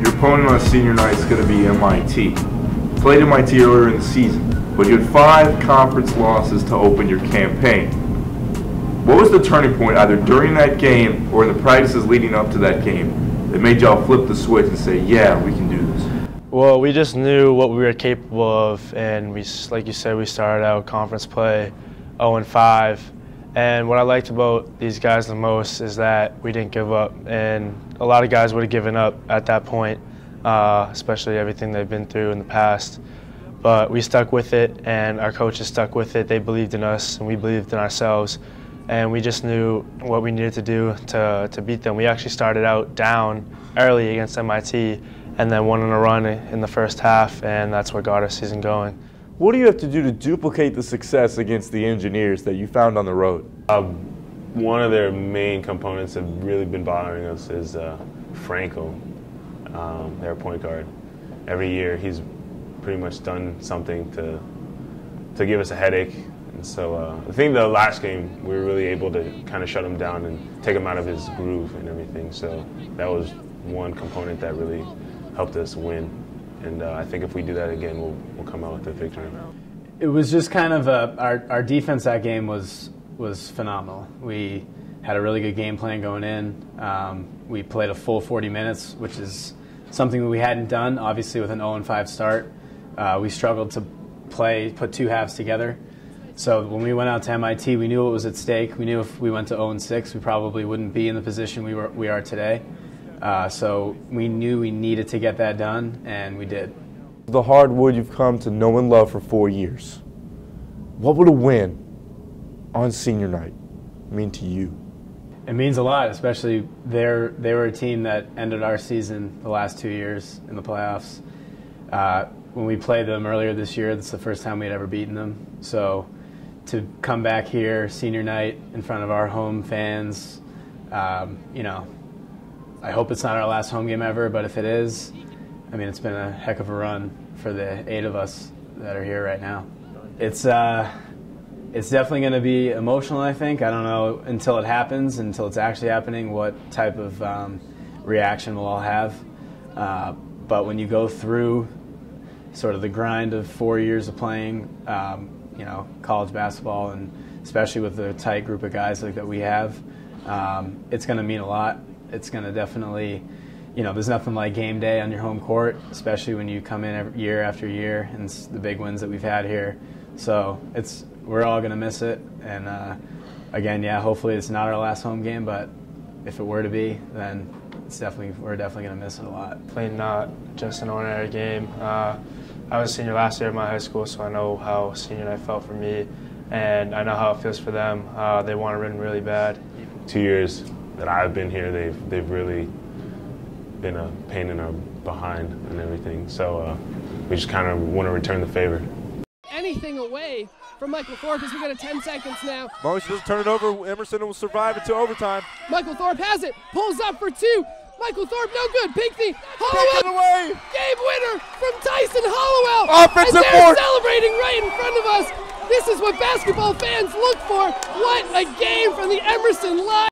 Your opponent on senior night is going to be MIT. Played MIT earlier in the season, but you had 5 conference losses to open your campaign. What was the turning point, either during that game or in the practices leading up to that game, that made y'all flip the switch and say, yeah, we can do this? Well, we just knew what we were capable of, and we, like you said, we started out conference play 0-5. And what I liked about these guys the most is that we didn't give up, and a lot of guys would have given up at that point, especially everything they've been through in the past. But we stuck with it, and our coaches stuck with it. They believed in us, and we believed in ourselves, and we just knew what we needed to do to beat them. We actually started out down early against MIT, and then went on a run in the first half, and that's what got our season going. What do you have to do to duplicate the success against the Engineers that you found on the road? One of their main components that have really been bothering us is Franco, their point guard. Every year he's pretty much done something to give us a headache. And so I think the last game we were really able to kind of shut him down and take him out of his groove and everything. So that was one component that really helped us win. And I think if we do that again, we'll come out with a victory. It was just kind of our defense that game was phenomenal. We had a really good game plan going in. We played a full 40 minutes, which is something that we hadn't done, obviously, with an 0-5 start. We struggled to put 2 halves together. So when we went out to MIT, we knew what was at stake. We knew if we went to 0-6, we probably wouldn't be in the position we are today. So we knew we needed to get that done, and we did. The hardwood you've come to know and love for 4 years. What would a win on senior night mean to you? It means a lot, especially they were a team that ended our season the last 2 years in the playoffs. When we played them earlier this year, that's the first time we had ever beaten them. So to come back here, senior night, in front of our home fans, you know, I hope it's not our last home game ever, but if it is, I mean, it's been a heck of a run for the 8 of us that are here right now. It's definitely going to be emotional, I think. I don't know until it happens, until it's actually happening, what type of reaction we'll all have. But when you go through sort of the grind of 4 years of playing, you know, college basketball, and especially with the tight group of guys like that we have, it's going to mean a lot. It's going to definitely, you know, there's nothing like game day on your home court, especially when you come in year after year, and it's the big wins that we've had here. So we're all going to miss it. And again, yeah, hopefully it's not our last home game, but if it were to be, then we're definitely going to miss it a lot. Playing not just an ordinary game. I was a senior last year at my high school, so I know how senior night felt for me, and I know how it feels for them. They want to win really bad. 2 years that I've been here, they've really been a pain in our behind and everything. So we just kind of want to return the favor. Anything away from Michael Thorpe as we got 10 seconds now. As long as he doesn't turn it over, Emerson will survive until overtime. Michael Thorpe has it, pulls up for 2. Michael Thorpe, no good. Big thing. Hollowell, away. Game winner from Tyson Hollowell. Offensive and they're board. celebrating right in front of us. This is what basketball fans look for. What a game from the Emerson line.